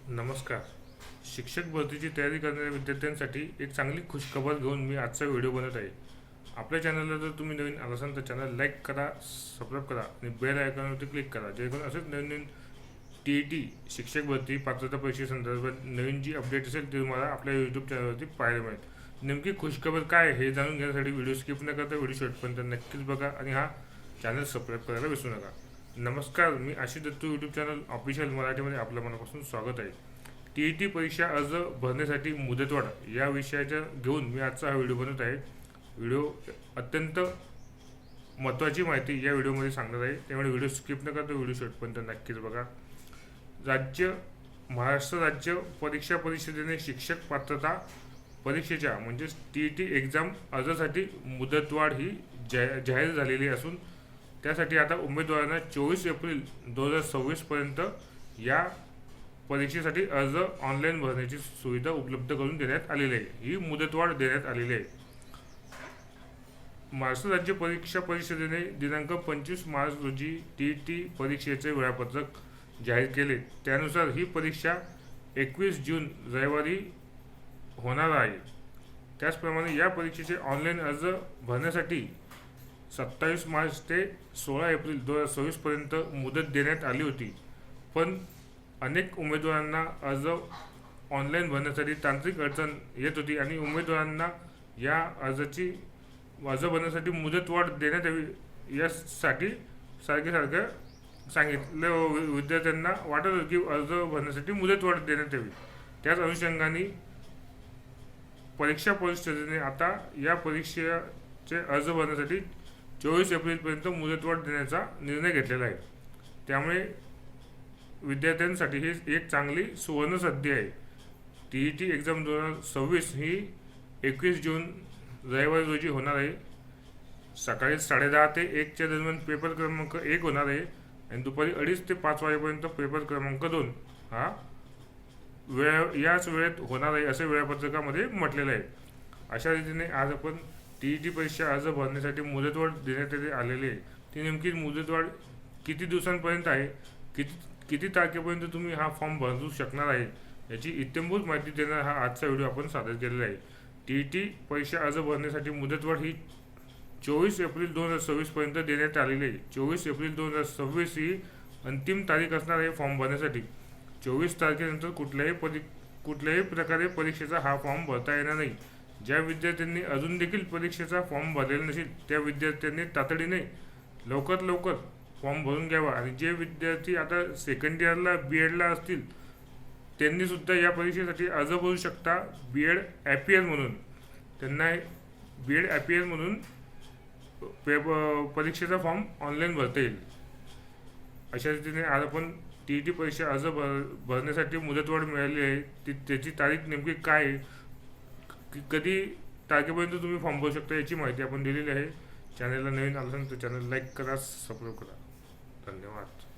नमस्कार. शिक्षक भरतीची तयारी करणाऱ्या विद्यार्थ्यांसाठी एक चांगली खुशखबर घेऊन मी आजचा व्हिडिओ बनत आहे. आपल्या चॅनलला जर तुम्ही नवीन आला असाल तर चॅनल लाईक करा, सबस्क्राईब करा आणि बेल आयकॉनवरती क्लिक करा, जेणेकरून असेच नवीन TET शिक्षक भरती पात्रता परीक्षेसंदर्भात नवीन जी अपडेट असेल ती तुम्हाला आपल्या यूट्यूब चॅनलवरती पाहायला मिळेल. नेमकी खुशखबर काय हे जाणून घेण्यासाठी व्हिडिओ स्किप न करता व्हिडिओ शेवटपर्यंत नक्कीच बघा आणि हा चॅनल सबस्क्राईब करायला विसरू नका. नमस्कार, मी Ashish Dattu YouTube channel official मराठीमध्ये आपल्या मनापासून स्वागत आहे. TET परीक्षा अर्ज भरण्यासाठी मुदतवाढ या विषयाच्या घेऊन मी आजचा हा व्हिडिओ बनवत आहे. व्हिडिओ अत्यंत महत्त्वाची माहिती या व्हिडिओमध्ये सांगणार आहे, त्यामुळे व्हिडिओ स्किप न करता व्हिडिओ शेवटपर्यंत नक्कीच बघा. महाराष्ट्र राज्य परीक्षा परिषदेने शिक्षक पात्रता परीक्षेच्या म्हणजेच TET एक्झाम अर्जासाठी मुदतवाढ ही जाहीर झालेली असून त्यासाठी आता उमेदवारांना 24 एप्रिल 2026 पर्यंत या परीक्षेसाठी अर्ज ऑनलाईन भरण्याची सुविधा उपलब्ध करून देण्यात आलेली आहे. ही मुदतवाढ देण्यात आलेली आहे. महाराष्ट्र राज्य परीक्षा परिषदेने दिनांक 25 मार्च रोजी TET परीक्षेचे वेळापत्रक जाहीर केले. त्यानुसार ही परीक्षा 21 जून रविवारी होणार आहे. त्याचप्रमाणे या परीक्षेचे ऑनलाईन अर्ज भरण्यासाठी 27 मार्च ते 16 एप्रिल 2026 पर्यंत मुदत देण्यात आली होती, पण अनेक उमेदवारांना अर्ज ऑनलाईन भरण्यासाठी तांत्रिक अडचण येत होती आणि उमेदवारांना या अर्ज भरण्यासाठी मुदतवाढ देण्यात यावी यासाठी सारखं सांगितलं. विद्यार्थ्यांना वाटत होतं की अर्ज भरण्यासाठी मुदतवाढ देण्यात यावी. त्याच अनुषंगाने परीक्षा परिषदेने आता या परीक्षेचे अर्ज भरण्यासाठी 24 एप्रिलपर्यंत मुदतवाढ देण्याचा निर्णय घेतलेला आहे. त्यामुळे विद्यार्थ्यांसाठी ही एक चांगली सुवर्ण संधी आहे. TET एक्झाम 2026 ही 21 जून रविवारी रोजी होणार आहे. सकाळी 10:30 ते 1च्या दरम्यान पेपर क्रमांक 1 होणार आहे आणि दुपारी 2:30 ते 5 वाजेपर्यंत पेपर क्रमांक 2 हा याच वेळेत होणार आहे असे वेळापत्रकामध्ये म्हटलेलं आहे. अशा रीतीने आज आपण TET परीक्षा अर्ज भरण्यासाठी मुदतवाढ देण्यात आलेली आहे. ती नेमकी मुदतवाढ किती दिवसांपर्यंत आहे, किती तारखेपर्यंत तुम्ही हा फॉर्म भरू शकणार आहे याची इत्थंभूत माहिती देणार हा आजचा व्हिडिओ आपण सादर केलेला आहे. TET परीक्षा अर्ज भरण्यासाठी मुदतवाढ ही 24 एप्रिल 2026 पर्यंत देण्यात आलेली आहे. 24 एप्रिल 2026 ही अंतिम तारीख असणार आहे फॉर्म भरण्यासाठी. 24 तारखेनंतर कुठल्याही प्रकारे परीक्षेचा हा फॉर्म भरता येणार नाही. ज्या विद्यार्थ्यांनी अजून देखील परीक्षेचा फॉर्म भरलेला नसेल त्या विद्यार्थ्यांनी तातडीने लवकर फॉर्म भरून घ्यावा आणि जे विद्यार्थी आता सेकंड इयरला BEdला असतील त्यांनी सुद्धा या परीक्षेसाठी अर्ज भरू शकता. BEd APL म्हणून त्यांना BEd APL म्हणून परीक्षेचा फॉर्म ऑनलाईन भरता येईल. अशा रीतीने आज आपण TET परीक्षा अर्ज भरण्यासाठी मुदतवाढ मिळाली आहे. त्याची तारीख नेमकी काय आहे, कधी तारखेपर्यंत तुम्ही फॉर्म भरू शकता याची माहिती आपण दिलेली आहे. चॅनलला नवीन आलं तर चॅनल लाईक करा, सबस्क्राईब करा. धन्यवाद.